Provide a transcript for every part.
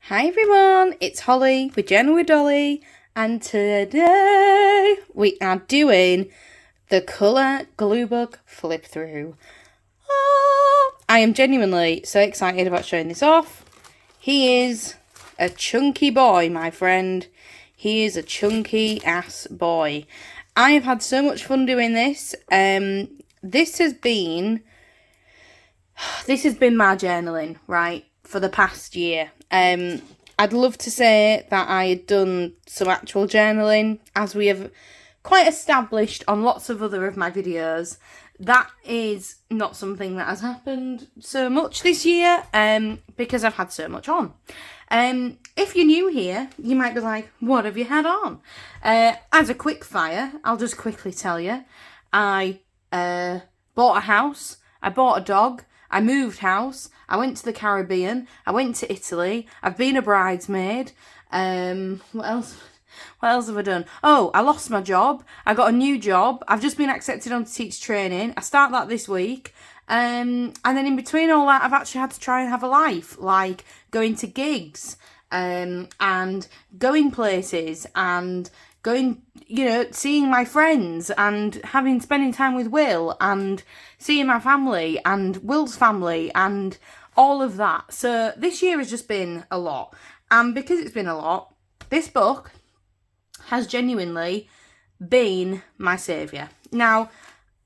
Hi everyone, it's Holly with Journal with Dolly, and today we are doing the colour glue book flip through. I am genuinely so excited about showing this off. He is a chunky boy, my friend. He is a chunky ass boy. I have had so much fun doing this. This has been my journaling, right, for the past year. I'd love to say that I had done some actual journaling, as we have quite established on lots of other of my videos. That is not something that has happened so much this year, because I've had so much on. If you're new here, you might be like, what have you had on? As a quick fire, I'll just quickly tell you, I bought a house, I bought a dog, I moved house, I went to the Caribbean, I went to Italy, I've been a bridesmaid, what else have I done? Oh, I lost my job, I got a new job, I've just been accepted onto teacher training, I start that this week, and then in between all that, I've actually had to try and have a life, like going to gigs, and going places, and going, seeing my friends and spending time with Will and seeing my family and Will's family and all of that. So this year has just been a lot. And because it's been a lot, this book has genuinely been my saviour. Now,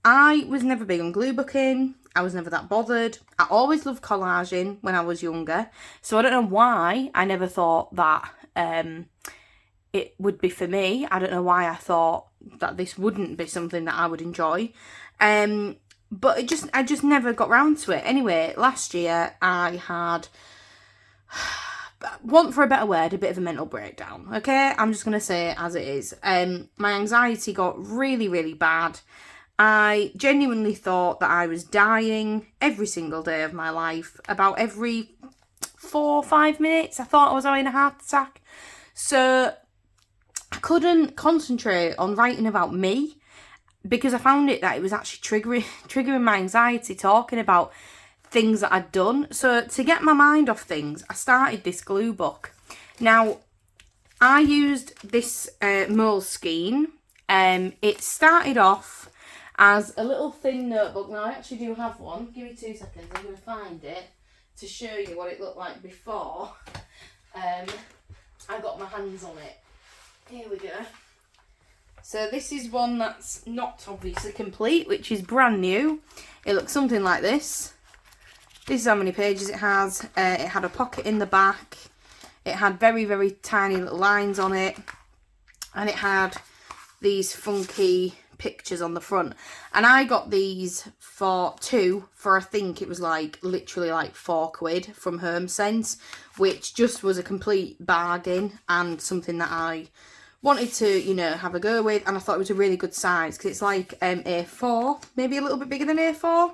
I was never big on glue booking. I was never that bothered. I always loved collaging when I was younger. So I don't know why I never thought that it would be for me. I don't know why I thought that this wouldn't be something that I would enjoy. But I just never got round to it. Anyway, last year I had, want for a better word, a bit of a mental breakdown. Okay, I'm just gonna say it as it is. My anxiety got really, really bad. I genuinely thought that I was dying every single day of my life. About every 4 or 5 minutes, I thought I was having a heart attack. So I couldn't concentrate on writing about me because I found that it was actually triggering my anxiety, talking about things that I'd done. So to get my mind off things, I started this glue book. Now, I used this Moleskine. It started off as a little thin notebook. Now, I actually do have one. Give me 2 seconds. I'm going to find it to show you what it looked like before I got my hands on it. Here we go. So this is one that's not obviously complete, which is brand new. It looks something like this. This is how many pages it has. It had a pocket in the back. It had very, very tiny little lines on it. And it had these funky pictures on the front. And I got these for I think it was literally like £4 from HomeSense, which just was a complete bargain and something that I wanted to, have a go with. And I thought it was a really good size because it's like A4, maybe a little bit bigger than A4.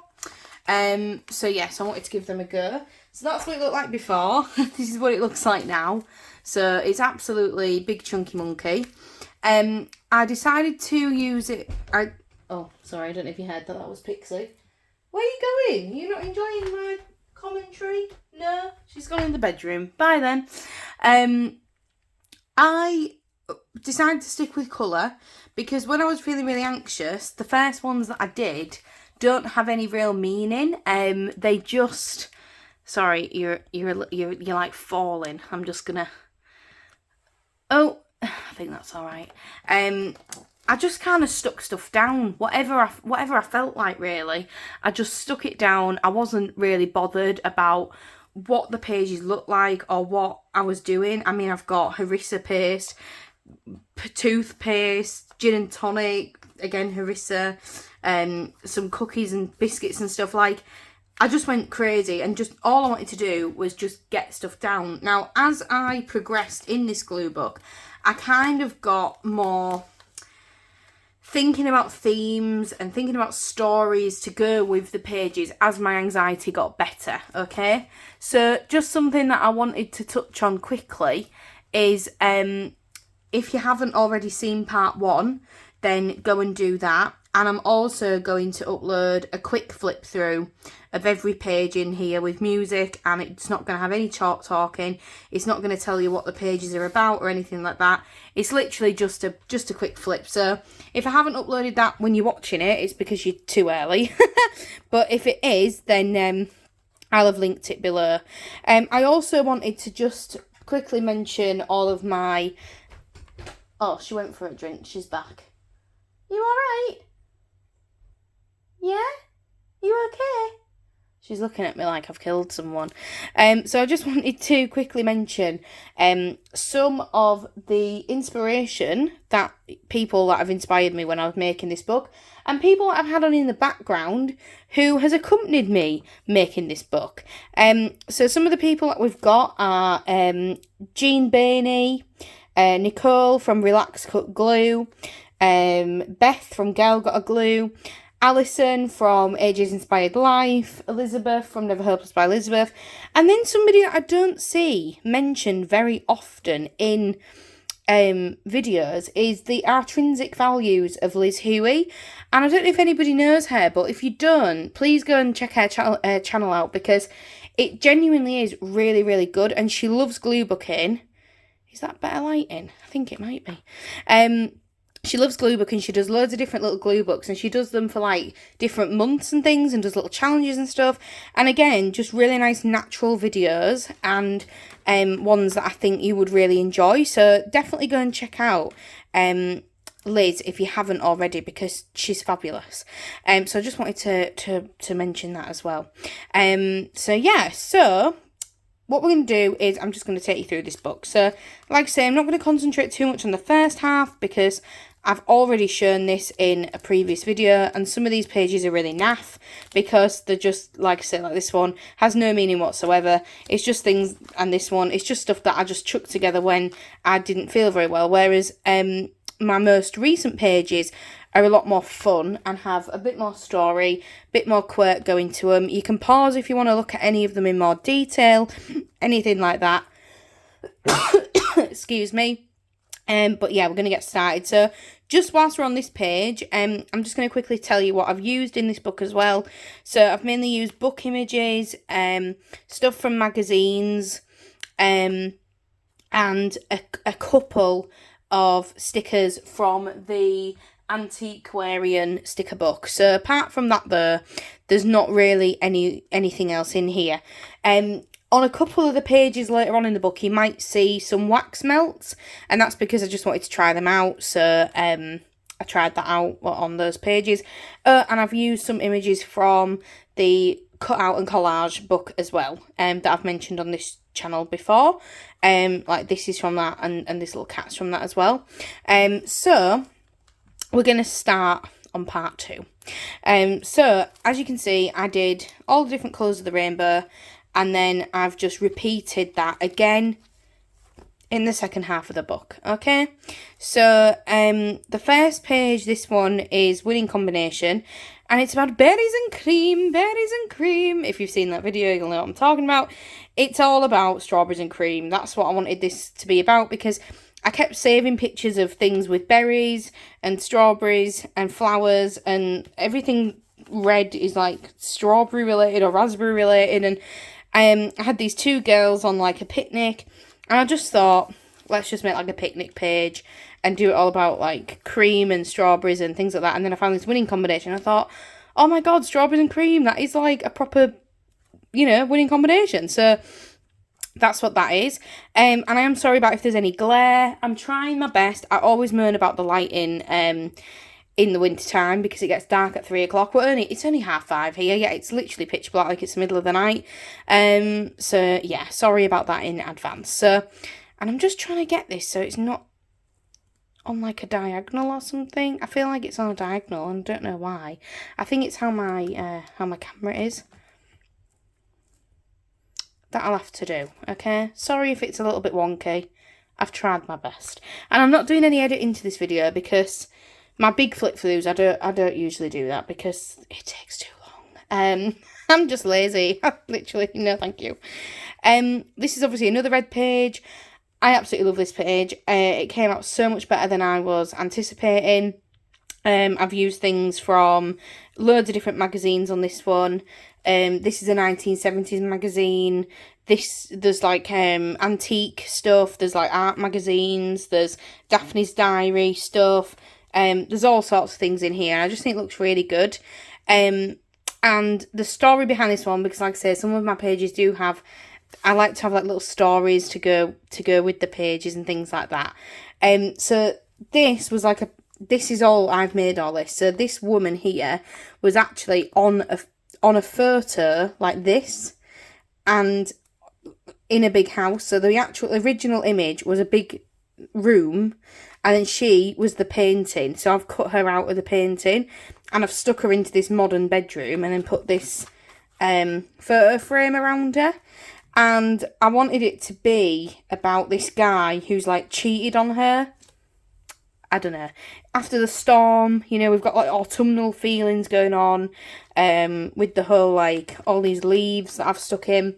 So yes, I wanted to give them a go. So that's what it looked like before. This is what it looks like now. So it's absolutely big chunky monkey. I decided to use it. Oh, sorry, I don't know if you heard that. That was Pixie. Where are you going? You're not enjoying my commentary? No, she's gone in the bedroom. Bye then. I decided to stick with colour because when I was feeling really anxious, the first ones that I did don't have any real meaning. They just. Sorry, you're like falling. I'm just gonna. Oh, I think that's all right. I just kind of stuck stuff down, whatever I felt like, really. I just stuck it down. I wasn't really bothered about what the pages looked like or what I was doing. I mean, I've got harissa paste, toothpaste, gin and tonic, again harissa, some cookies and biscuits and stuff. Like, I just went crazy and just all I wanted to do was just get stuff down. Now, as I progressed in this glue book, I kind of got more thinking about themes and thinking about stories to go with the pages as my anxiety got better, okay? So just something that I wanted to touch on quickly is if you haven't already seen part 1, then go and do that. And I'm also going to upload a quick flip through of every page in here with music, and it's not going to have any talking. It's not going to tell you what the pages are about or anything like that. It's literally just a quick flip. So if I haven't uploaded that when you're watching it, it's because you're too early. But if it is, then I'll have linked it below. I also wanted to just quickly mention all of my... Oh, she went for a drink. She's back. You alright? Yeah? You okay? She's looking at me like I've killed someone. So I just wanted to quickly mention some of the inspiration that people that have inspired me when I was making this book, and people that I've had on in the background who has accompanied me making this book. So some of the people that we've got are Jean Bainey, Nicole from Relax Cut Glue, Beth from Girl Got a Glue, Alison from AJ's Inspired Life, Elizabeth from Never Hopeless by Elizabeth, and then somebody that I don't see mentioned very often in videos is the Intrinsic Values of Liz Huey. And I don't know if anybody knows her, but if you don't, please go and check her channel out, because it genuinely is really, really good, and she loves glue booking. Is that better lighting? I think it might be. She loves glue book, and she does loads of different little glue books, and she does them for like different months and things, and does little challenges and stuff. And again, just really nice natural videos, and ones that I think you would really enjoy. So definitely go and check out Liz if you haven't already, because she's fabulous. So I just wanted to mention that as well. So yeah, so what we're going to do is I'm just going to take you through this book. So like I say, I'm not going to concentrate too much on the first half, because I've already shown this in a previous video, and some of these pages are really naff because they're just, like I said, like this one has no meaning whatsoever. It's just things, and this one, it's just stuff that I just chucked together when I didn't feel very well, whereas my most recent pages are a lot more fun and have a bit more story, a bit more quirk going to them. You can pause if you want to look at any of them in more detail, anything like that. Excuse me. But yeah, we're going to get started. So just whilst we're on this page, I'm just going to quickly tell you what I've used in this book as well. So I've mainly used book images, stuff from magazines, and a couple of stickers from the Antiquarian sticker book. So apart from that though, there's not really anything else in here. On a couple of the pages later on in the book, you might see some wax melts, and that's because I just wanted to try them out. So I tried that out on those pages. And I've used some images from the Cut Out and Collage book as well, that I've mentioned on this channel before. Like this is from that, and this little cat's from that as well. So we're going to start on part 2. So as you can see, I did all the different colours of the rainbow, and then I've just repeated that again in the second half of the book, okay? So, the first page, this one is Winning Combination, and it's about berries and cream, berries and cream. If you've seen that video, you'll know what I'm talking about. It's all about strawberries and cream. That's what I wanted this to be about, because I kept saving pictures of things with berries and strawberries and flowers, and everything red is like strawberry related or raspberry related, and I had these 2 girls on like a picnic, and I just thought, let's just make like a picnic page and do it all about like cream and strawberries and things like that. And then I found this winning combination. I thought, oh my god, strawberries and cream, that is like a proper, you know, winning combination. So that's what that is. And I am sorry about if there's any glare. I'm trying my best. I always moan about the lighting in the winter time, because it gets dark at 3 o'clock. Well, it's only 5:30 here. Yeah, it's literally pitch black, like it's the middle of the night. So yeah, sorry about that in advance. So, and I'm just trying to get this so it's not on like a diagonal or something. I feel like it's on a diagonal, and I don't know why. I think it's how my camera is. That I'll have to do, okay? Sorry if it's a little bit wonky. I've tried my best. And I'm not doing any editing to this video, because my big flip throughs, I don't usually do that because it takes too long. I'm just lazy. Literally, no thank you. This is obviously another red page. I absolutely love this page. It came out so much better than I was anticipating. I've used things from loads of different magazines on this one. This is a 1970s magazine. There's like antique stuff, there's like art magazines, there's Daphne's Diary stuff. There's all sorts of things in here. I just think it looks really good. And the story behind this one, because like I say, some of my pages do have, I like to have like little stories to go with the pages and things like that. So this was like this is all I've made all this. So this woman here was actually on a photo like this, and in a big house. So the actual original image was a big room, and then she was the painting. So I've cut her out of the painting, and I've stuck her into this modern bedroom, and then put this photo frame around her. And I wanted it to be about this guy who's like cheated on her. I don't know. After the storm, you know, we've got like autumnal feelings going on, with the whole like all these leaves that I've stuck in.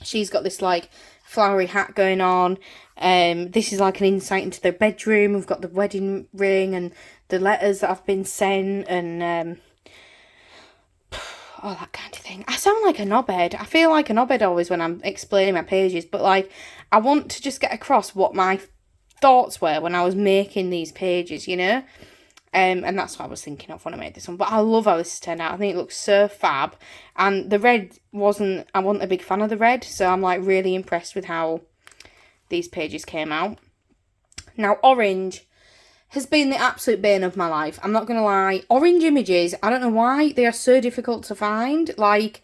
She's got this like flowery hat going on. This is like an insight into their bedroom. We've got the wedding ring and the letters that have been sent, and all that kind of thing. I sound like a knobhead. I feel like a knobhead always when I'm explaining my pages, but like I want to just get across what my thoughts were when I was making these pages, you know. And that's what I was thinking of when I made this one. But I love how this has turned out. I think it looks so fab. And the red I wasn't a big fan of the red, so I'm like really impressed with how these pages came out. Now, orange has been the absolute bane of my life. I'm not going to lie. Orange images, I don't know why, they are so difficult to find. Like,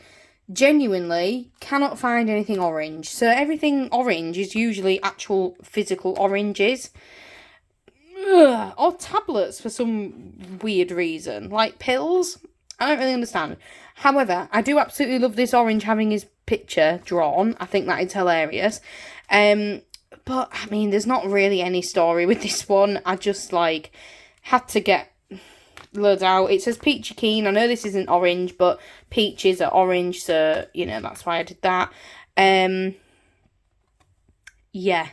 genuinely cannot find anything orange. So everything orange is usually actual physical oranges. Ugh, or tablets for some weird reason. Like pills. I don't really understand. However, I do absolutely love this orange having his picture drawn. I think that is hilarious. But, I mean, there's not really any story with this one. I just, like, had to get loads out. It says Peachy Keen. I know this isn't orange, but peaches are orange, so, you know, that's why I did that. Yeah.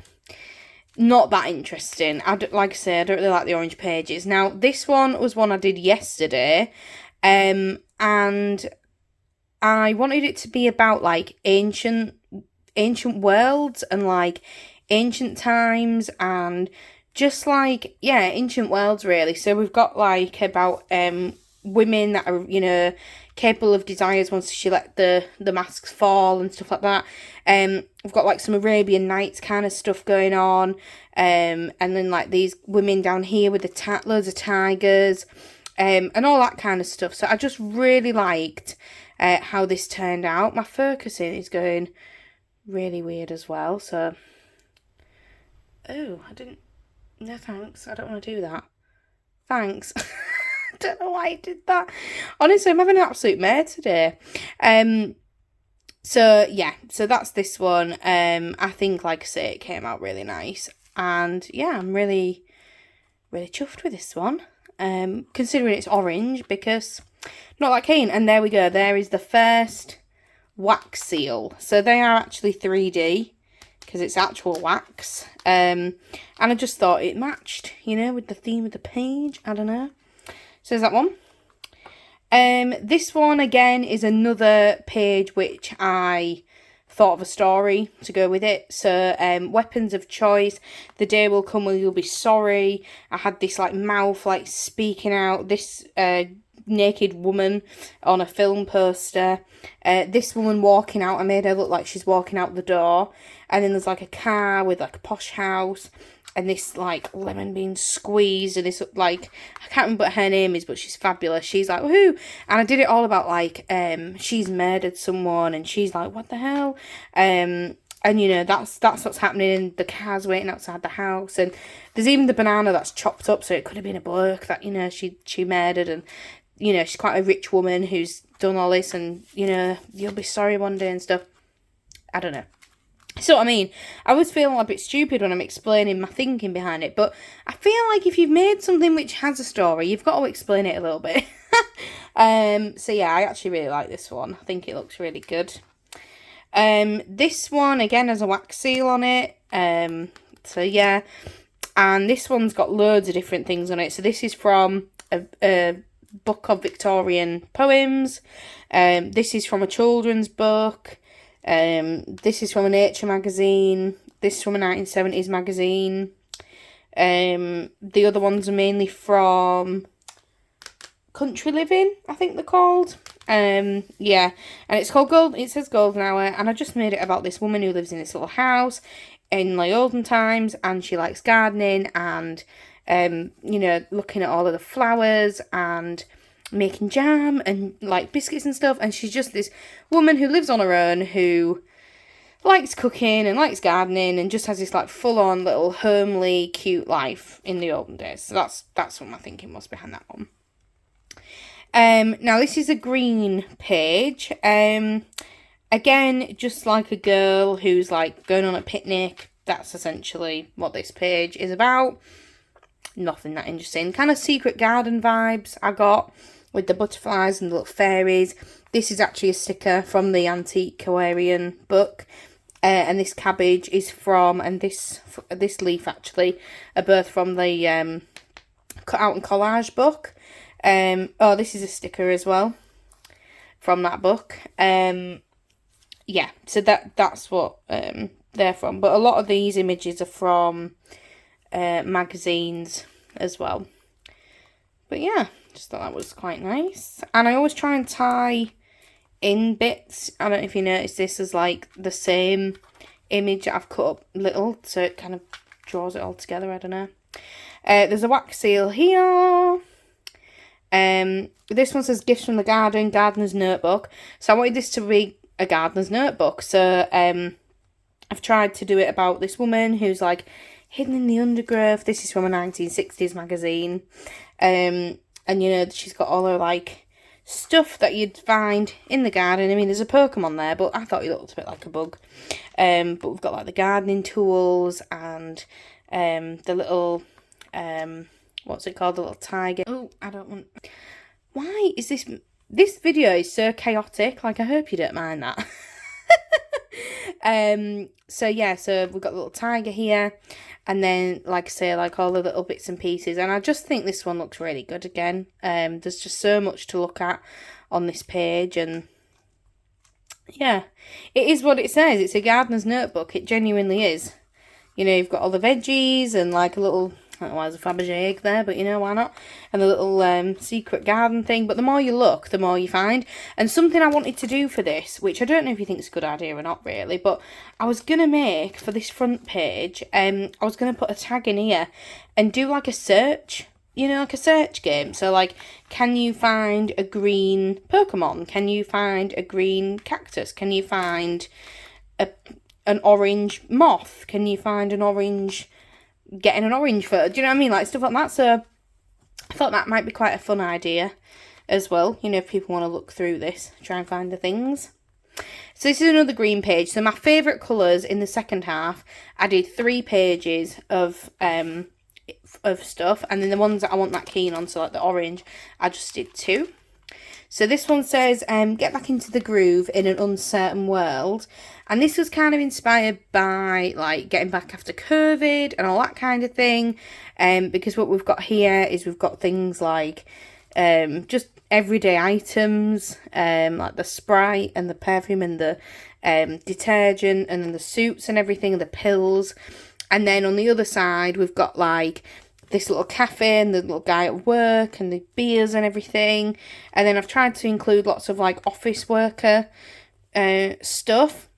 Not that interesting. Like I say, I don't really like the orange pages. Now, this one was one I did yesterday, and I wanted it to be about, like, ancient worlds and, like, ancient times and just like, yeah, ancient worlds really. So we've got like about women that are, you know, capable of desires once she let the masks fall and stuff like that. We've got like some Arabian Nights kind of stuff going on, and then like these women down here with the loads of tigers, and all that kind of stuff. So I just really liked how this turned out. My focusing is going really weird as well, so oh, I didn't. No, thanks. I don't want to do that. Thanks. I don't know why I did that. Honestly, I'm having an absolute mare today. So, yeah. So, that's this one. I think, like I say, it came out really nice. And, yeah, I'm really, really chuffed with this one. Considering it's orange, because not that keen. And there we go. There is the first wax seal. So, they are actually 3D. Because it's actual wax. And I just thought it matched, you know, with the theme of the page. I don't know. So there's that one. This one, again, is another page which I thought of a story to go with it. So, weapons of choice. The day will come when you'll be sorry. I had this, like, mouth, like, speaking out. This naked woman on a film poster. This woman walking out, I made her look like she's walking out the door. And then there's like a car with like a posh house, and this like lemon being squeezed, and this like, I can't remember what her name is, but she's fabulous. She's like, woohoo! And I did it all about like she's murdered someone, and she's like, what the hell? And you know, that's what's happening, and the car's waiting outside the house, and there's even the banana that's chopped up, so it could have been a bloke that, you know, she murdered, and you know, she's quite a rich woman who's done all this, and you know, you'll be sorry one day and stuff. I don't know. So, I mean, I was feeling a bit stupid when I'm explaining my thinking behind it, but I feel like if you've made something which has a story, you've got to explain it a little bit. So, yeah, I actually really like this one. I think it looks really good. This one, again, has a wax seal on it. So, yeah. And this one's got loads of different things on it. So, this is from a book of Victorian poems. This is from a children's book. This is from a Nature magazine. This is from a 1970s magazine. The other ones are mainly from Country Living, I think they're called. Yeah, and it's called it says Golden Hour, and I just made it about this woman who lives in this little house in like olden times, and she likes gardening and you know, looking at all of the flowers and making jam and like biscuits and stuff. And she's just this woman who lives on her own, who likes cooking and likes gardening, and just has this like full-on little homely cute life in the olden days. So that's what my thinking was behind that one. Now this is a green page. Again, just like a girl who's like going on a picnic. That's essentially what this page is about. Nothing that interesting. Kind of secret garden vibes I got with the butterflies and the little fairies. This is actually a sticker from the Antique Aquarian book. And this cabbage is from, and this leaf actually, a birth from the Cut Out and Collage book. Oh, this is a sticker as well from that book. Yeah, so that's what they're from. But a lot of these images are from magazines as well. But yeah, just thought that was quite nice. And I always try and tie in bits. I don't know if you noticed this as like the same image that I've cut up little, so it kind of draws it all together. I don't know. There's a wax seal here. This one says Gifts from the Garden, Gardener's Notebook. So I wanted this to be a gardener's notebook. So I've tried to do it about this woman who's like hidden in the undergrowth. This is from a 1960s magazine. And you know, she's got all her like stuff that you'd find in the garden. I mean, there's a Pokemon there, but I thought he looked a bit like a bug. But we've got like the gardening tools and the little what's it called? The little tiger. Oh, I don't want... Why is this video is so chaotic? Like, I hope you don't mind that. So yeah, so we've got the little tiger here, and then like I say, like all the little bits and pieces, and I just think this one looks really good again. There's just so much to look at on this page, and yeah, it is what it says. It's a gardener's notebook. It genuinely is. You know, you've got all the veggies and like a little, I don't know why there's a Fabergé egg there, but you know, why not? And the little secret garden thing. But the more you look, the more you find. And something I wanted to do for this, which I don't know if you think is a good idea or not really, but I was going to make for this front page, I was going to put a tag in here and do like a search, you know, like a search game. So like, can you find a green Pokemon? Can you find a green cactus? Can you find an orange moth? Can you find an orange... getting an orange photo, do you know what I mean? Like stuff like that. So I thought that might be quite a fun idea as well. You know, if people want to look through this, try and find the things. So this is another green page. So my favourite colours in the second half, I did 3 pages of stuff. And then the ones that I wasn't that keen on, so like the orange, I just did 2. So this one says, get back into the groove in an uncertain world. And this was kind of inspired by, like, getting back after COVID and all that kind of thing. Because what we've got here is we've got things like just everyday items, like the Sprite and the perfume and the detergent and then the suits and everything, and the pills. And then on the other side, we've got, like, this little cafe and the little guy at work and the beers and everything. And then I've tried to include lots of like office worker stuff.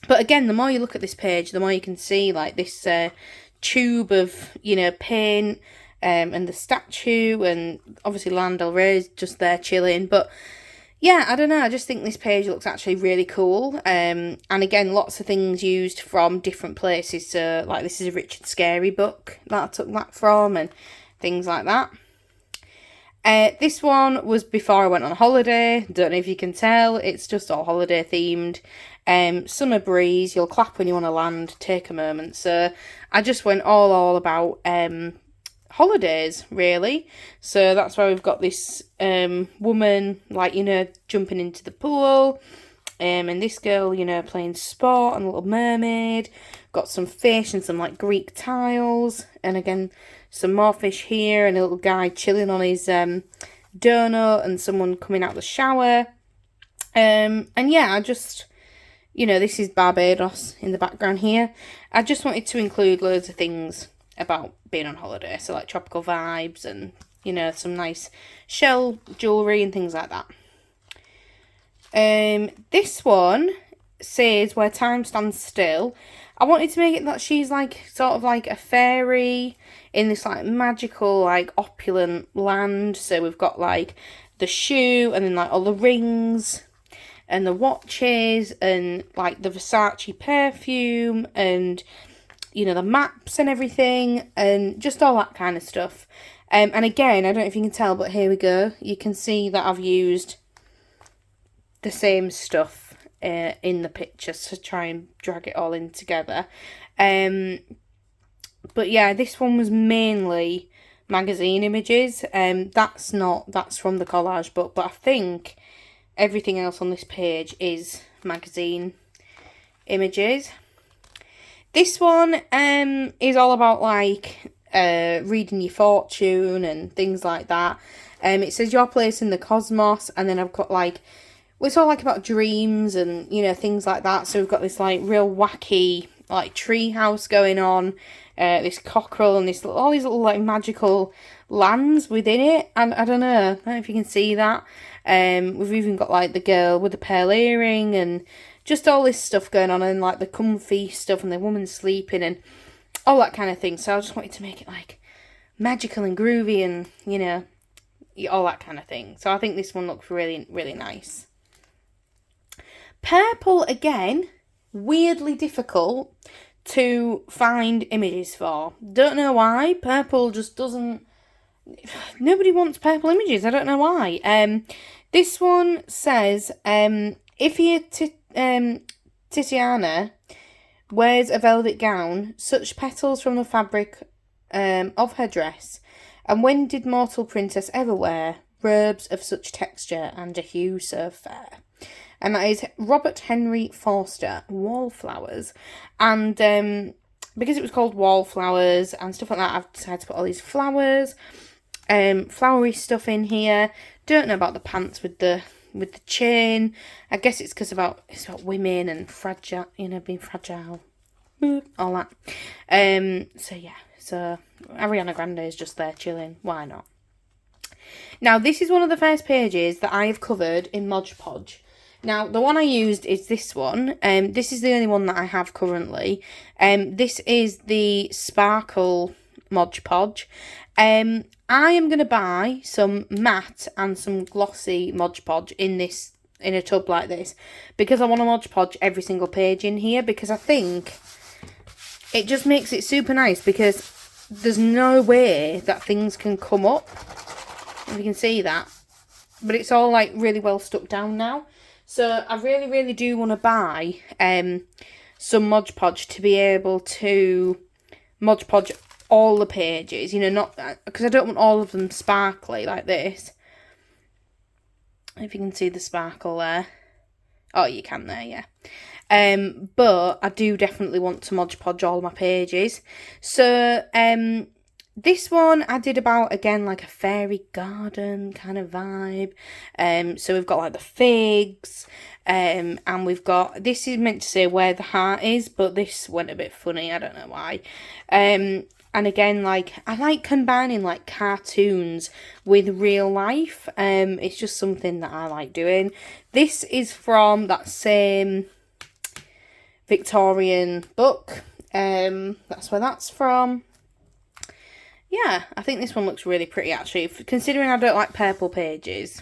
But again, the more you look at this page, the more you can see like this tube of, you know, paint and the statue, and obviously Lana Del Rey's just there chilling. But yeah, I don't know, I just think this page looks actually really cool. And again, lots of things used from different places. So, like, this is a Richard Scarry book that I took that from, and things like that. This one was before I went on holiday. Don't know if you can tell, it's just all holiday themed. Summer breeze, you'll clap when you want to land, take a moment. So, I just went all about holidays, really. So that's why we've got this woman, like, you know, jumping into the pool, And this girl, you know, playing sport and Little Mermaid. Got some fish and some like Greek tiles. And again, some more fish here and a little guy chilling on his donut and someone coming out of the shower. And yeah, I just, you know, this is Barbados in the background here. I just wanted to include loads of things about being on holiday. So like tropical vibes and, you know, some nice shell jewellery and things like that. This one says Where Time Stands Still. I wanted to make it that she's like sort of like a fairy in this like magical like opulent land. So we've got like the shoe and then like all the rings and the watches and like the Versace perfume and, you know, the maps and everything and just all that kind of stuff. And again, I don't know if you can tell, but here we go. You can see that I've used the same stuff in the pictures to try and drag it all in together. But yeah, this one was mainly magazine images. That's from the collage book, but I think everything else on this page is magazine images. This one is all about like reading your fortune and things like that. It says your place in the cosmos, and then I've got like, well, it's all like about dreams and, you know, things like that. So we've got this like real wacky like tree house going on, this cockerel and this all these little like magical lands within it. And I don't know if you can see that. We've even got like the girl with the pearl earring and just all this stuff going on, and like the comfy stuff and the woman sleeping and all that kind of thing. So I just wanted to make it like magical and groovy and, you know, all that kind of thing. So I think this one looks really, really nice. Purple, again, weirdly difficult to find images for. Don't know why. Purple just doesn't... Nobody wants purple images. I don't know why. This one says, if Tiziana wears a velvet gown, such petals from the fabric of her dress, and when did mortal princess ever wear robes of such texture and a hue so fair? And that is Robert Henry Forster, Wallflowers. And because it was called Wallflowers and stuff like that, I've decided to put all these flowers, flowery stuff in here. Don't know about the pants with the chain. I guess it's because it's about women and fragile, you know, being fragile, all that. So yeah, so Ariana Grande is just there chilling. Why not? Now this is one of the first pages that I have covered in Mod Podge. Now, the one I used is this one. This is the only one that I have currently. This is the Sparkle Mod Podge. I am going to buy some matte and some glossy Mod Podge in a tub like this, because I want to Mod Podge every single page in here, because I think it just makes it super nice, because there's no way that things can come up, if you can see that. But it's all like really well stuck down now. So I really, really do want to buy some Mod Podge to be able to Mod Podge all the pages. You know, not because I don't want all of them sparkly like this. If you can see the sparkle there. Oh, you can there, yeah. But I do definitely want to Mod Podge all my pages. So this one I did about, again, like a fairy garden kind of vibe. So we've got like the figs, and we've got, this is meant to say where the heart is, but this went a bit funny, I don't know why. And again, like, I like combining like cartoons with real life. It's just something that I like doing. This is from that same Victorian book. That's where that's from. Yeah, I think this one looks really pretty, actually. Considering I don't like purple pages,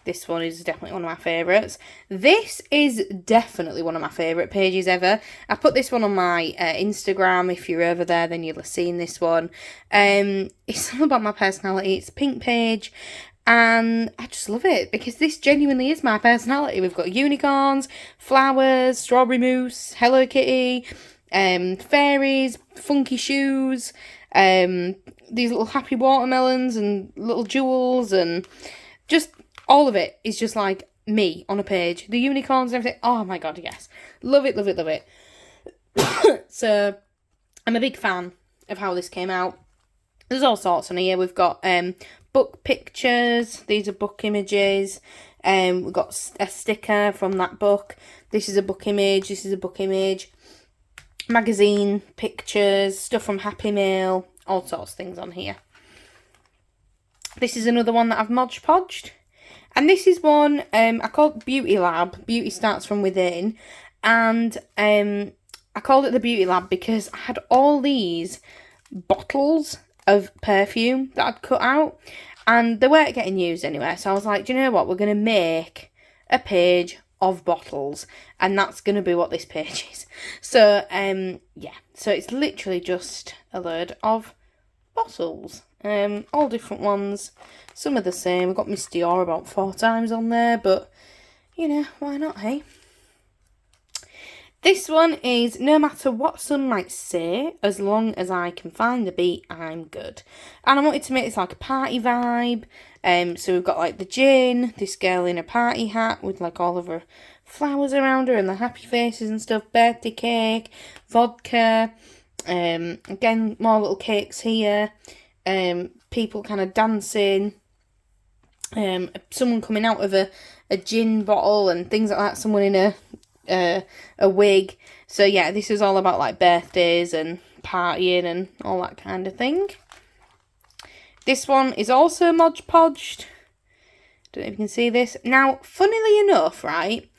this one is definitely one of my favourites. This is definitely one of my favourite pages ever. I put this one on my Instagram. If you're over there, then you'll have seen this one. It's all about my personality. It's a pink page, and I just love it, because this genuinely is my personality. We've got unicorns, flowers, strawberry mousse, Hello Kitty, fairies, funky shoes, these little happy watermelons and little jewels, and just all of it is just like me on a page. The unicorns and everything. Oh my god, yes. Love it, love it, love it. So, I'm a big fan of how this came out. There's all sorts on here. We've got book pictures. These are book images. We've got a sticker from that book. This is a book image. This is a book image. Magazine pictures. Stuff from Happy Mail. All sorts of things on here. This is another one that I've Mod Podged. And this is one I called Beauty Lab. Beauty starts from within. And I called it the Beauty Lab because I had all these bottles of perfume that I'd cut out. And they weren't getting used anyway. So I was like, do you know what? We're going to make a page of bottles. And that's going to be what this page is. So, yeah. So it's literally just a load of bottles. All different ones. Some are the same. I've got Miss Dior about 4 times on there. But, you know, why not, hey? This one is no matter what some might say, as long as I can find the beat, I'm good. And I wanted to make this like a party vibe. So we've got like the gin, this girl in a party hat with like all of her flowers around her and the happy faces and stuff, birthday cake, vodka, again, more little cakes here, people kind of dancing, someone coming out of a gin bottle and things like that, someone in a wig. So yeah, this is all about like birthdays and partying and all that kind of thing. This one is also Mod Podged. Don't know if you can see this. Now, funnily enough, right,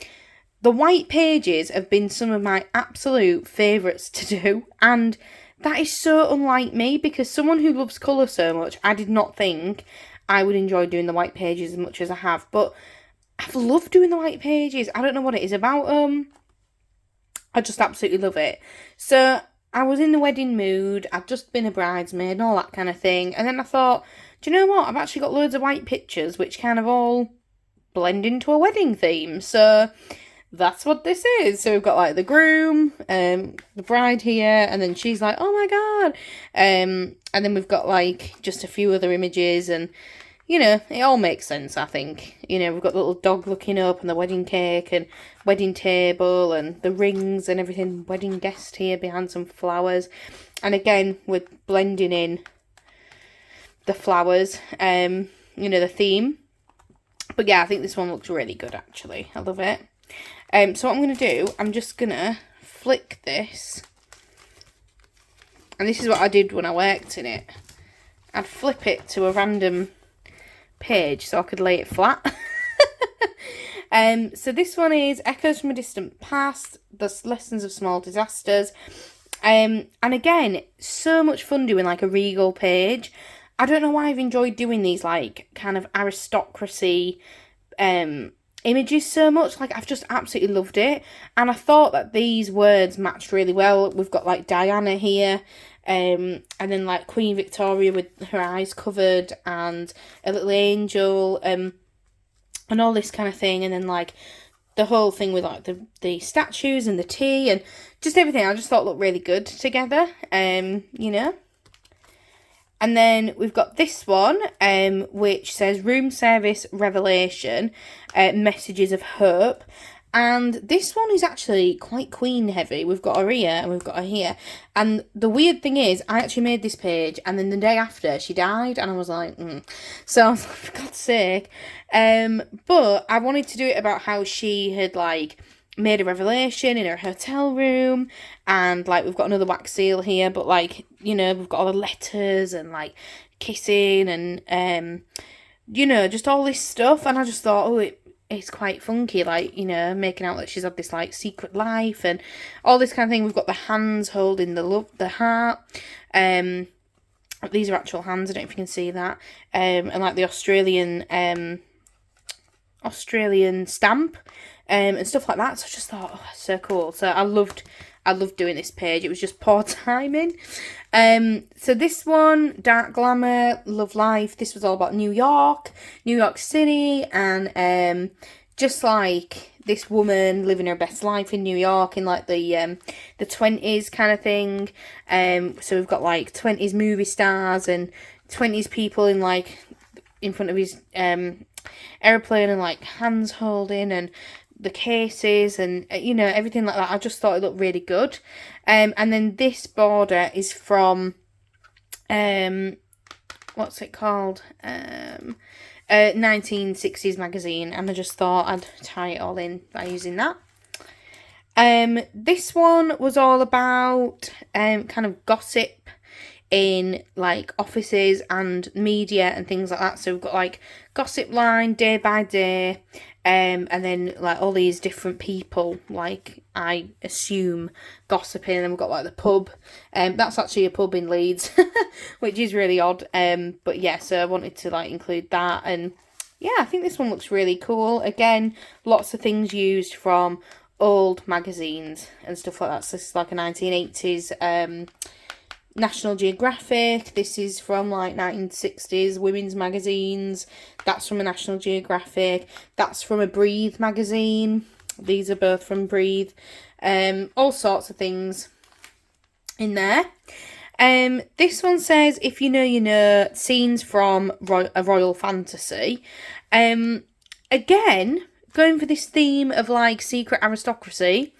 the white pages have been some of my absolute favourites to do, and that is so unlike me, because someone who loves colour so much, I did not think I would enjoy doing the white pages as much as I have, but I've loved doing the white pages. I don't know what it is about them. I just absolutely love it. So I was in the wedding mood. I'd just been a bridesmaid and all that kind of thing. And then I thought, do you know what? I've actually got loads of white pictures which kind of all blend into a wedding theme. So that's what this is. So we've got like the groom, the bride here, and then she's like, oh my god. And then we've got like just a few other images, and you know, it all makes sense, I think. You know, we've got the little dog looking up and the wedding cake and wedding table and the rings and everything. Wedding guest here behind some flowers. And again, we're blending in the flowers, you know, the theme. But yeah, I think this one looks really good, actually. I love it. So what I'm going to do, I'm just going to flick this. And this is what I did when I worked in it. I'd flip it to a random page so I could lay it flat. So this one is Echoes from a Distant Past, the Lessons of Small Disasters. And again, so much fun doing like a regal page. I don't know why I've enjoyed doing these like kind of aristocracy images so much. Like, I've just absolutely loved it. And I thought that these words matched really well. We've got like Diana here. And then like Queen Victoria with her eyes covered and a little angel, and all this kind of thing. And then like the whole thing with like the statues and the tea and just everything I just thought looked really good together, you know. And then we've got this one, which says Room Service Revelation, Messages of Hope. And this one is actually quite Queen heavy. We've got her here and we've got her here. And the weird thing is, I actually made this page and then the day after she died and I was like, So I was like, for God's sake. But I wanted to do it about how she had like made a revelation in her hotel room, and like we've got another wax seal here, but like, you know, we've got all the letters and like kissing and you know, just all this stuff. And I just thought, oh, it's quite funky, like, you know, making out that she's had this like secret life and all this kind of thing. We've got the hands holding the heart. These are actual hands, I don't know if you can see that. And like the Australian stamp, and stuff like that. So I just thought, oh, so cool. So I loved doing this page. It was just poor timing. So this one, Dark Glamour, Love Life. This was all about New York City, and just like this woman living her best life in New York in like the 20s kind of thing. So we've got like 20s movie stars and 20s people in like in front of his aeroplane and like hands holding and the cases and you know, everything like that. I just thought it looked really good. And then this border is from what's it called, 1960s magazine, and I just thought I'd tie it all in by using that. This one was all about kind of gossip in like offices and media and things like that. So we've got like gossip line day by day, and then like all these different people, like I assume gossiping, and then we've got like the pub. That's actually a pub in Leeds, which is really odd. But yeah, so I wanted to like include that, and yeah, I think this one looks really cool. Again, lots of things used from old magazines and stuff like that. So this is like a 1980s National Geographic. This is from like 1960s women's magazines. That's from a National Geographic. That's from a Breathe magazine. These are both from Breathe. All sorts of things in there. This one says, if you know, you know, scenes from a royal fantasy. Again, going for this theme of like secret aristocracy.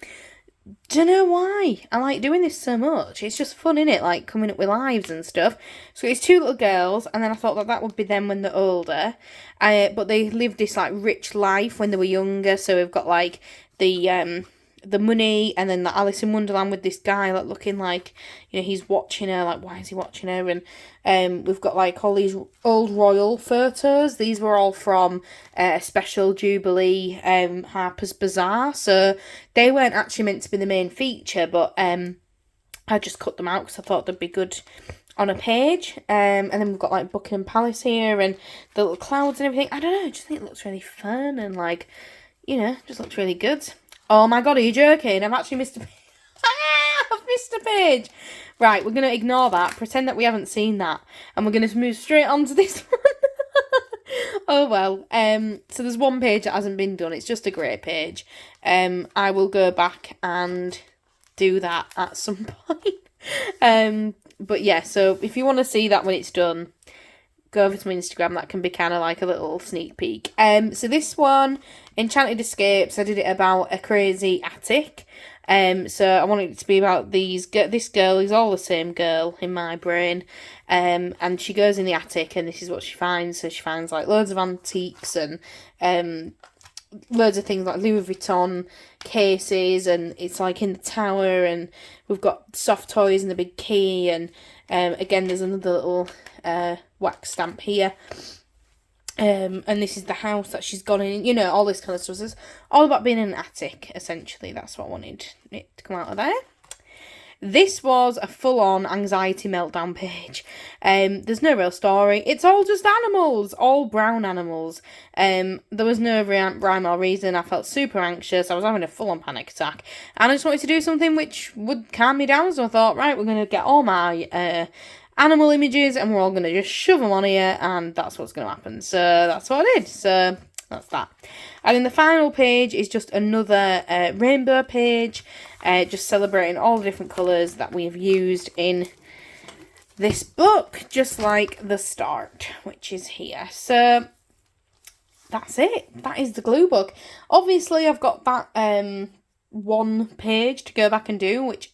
Don't know why I like doing this so much. It's just fun, innit? Like coming up with lives and stuff. So it's two little girls, and then I thought that would be them when they're older. But they lived this like rich life when they were younger. So we've got like the money, and then the Alice in Wonderland with this guy like looking like, you know, he's watching her, like why is he watching her? And we've got like all these old royal photos. These were all from a special Jubilee Harper's Bazaar, so they weren't actually meant to be the main feature, but I just cut them out because I thought they'd be good on a page. And then we've got like Buckingham Palace here and the little clouds and everything. I don't know, I just think it looks really fun and like, you know, just looks really good. Oh my god, are you joking? I've actually missed a page. I've missed a page. Right, we're going to ignore that, pretend that we haven't seen that, and we're going to move straight on to this one. Oh well. So there's one page that hasn't been done. It's just a grey page. I will go back and do that at some point. But yeah, so if you want to see that when it's done, go over to my Instagram. That can be kind of like a little sneak peek. So this one, Enchanted Escapes, I did it about a crazy attic. So I wanted it to be about this girl is all the same girl in my brain. And she goes in the attic and this is what she finds. So she finds like loads of antiques and loads of things like Louis Vuitton cases, and it's like in the tower, and we've got soft toys and the big key, and again there's another little wax stamp here. And this is the house that she's gone in, you know, all this kind of stuff. So it's all about being in an attic, essentially. That's what I wanted it to come out of there. This was a full-on anxiety meltdown page. There's no real story. It's all just animals, all brown animals. There was no rhyme or reason. I felt super anxious. I was having a full-on panic attack. And I just wanted to do something which would calm me down. So I thought, right, we're going to get all my animal images and we're all going to just shove them on here, and that's what's going to happen. So that's what I did. So that's that. And then the final page is just another rainbow page, just celebrating all the different colours that we've used in this book, just like the start, which is here. So that's it. That is the glue book. Obviously, I've got that one page to go back and do, which,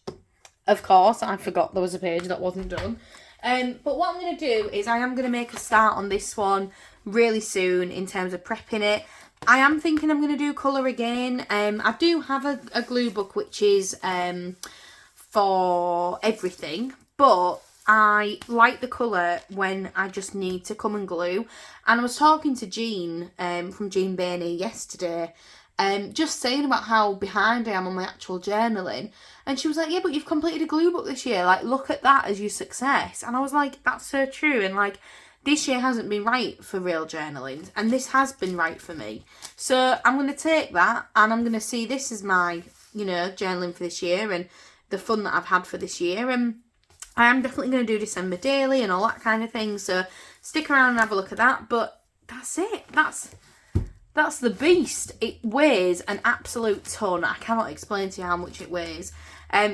of course, I forgot there was a page that wasn't done. But what I'm going to do is I am going to make a start on this one really soon in terms of prepping it. I am thinking I'm going to do colour again. I do have a glue book which is for everything, but I like the colour when I just need to come and glue. And I was talking to Jean from Jean Bainey yesterday, just saying about how behind I am on my actual journaling, and she was like, yeah, but you've completed a glue book this year, like look at that as your success. And I was like, that's so true. And like, this year hasn't been right for real journaling, and this has been right for me. So I'm going to take that and I'm going to see this as my, you know, journaling for this year and the fun that I've had for this year. And I am definitely going to do December daily and all that kind of thing. So stick around and have a look at that. But that's it. That's the beast. It weighs an absolute ton. I cannot explain to you how much it weighs.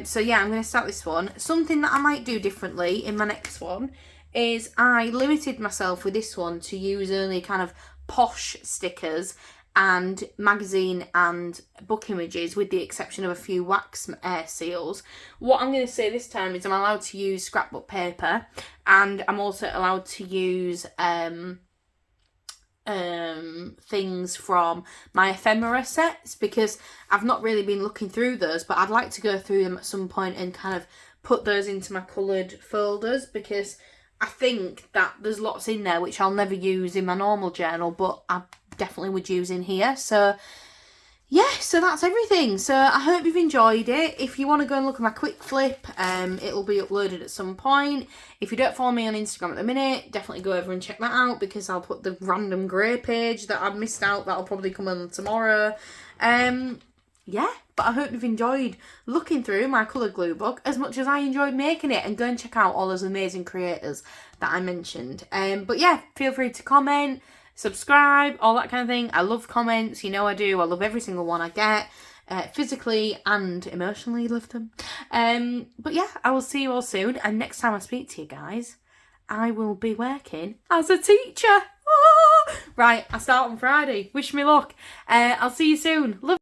So yeah, I'm going to start this one. Something that I might do differently in my next one is I limited myself with this one to use only kind of posh stickers and magazine and book images, with the exception of a few wax seals. What I'm going to say this time is I'm allowed to use scrapbook paper, and I'm also allowed to use things from my ephemera sets, because I've not really been looking through those, but I'd like to go through them at some point and kind of put those into my coloured folders, because I think that there's lots in there which I'll never use in my normal journal, but I definitely would use in here. So yeah, so that's everything. So I hope you've enjoyed it. If you want to go and look at my quick flip, it'll be uploaded at some point. If you don't follow me on Instagram at the minute, definitely go over and check that out, because I'll put the random grey page that I've missed out. That'll probably come on tomorrow. Yeah, but I hope you've enjoyed looking through my coloured glue book as much as I enjoyed making it, and go and check out all those amazing creators that I mentioned. But yeah, feel free to comment, subscribe, all that kind of thing. I love comments, you know I do. I love every single one I get. Physically and emotionally love them. But yeah, I will see you all soon, and next time I speak to you guys, I will be working as a teacher. Right, I start on Friday. Wish me luck. I'll see you soon. Love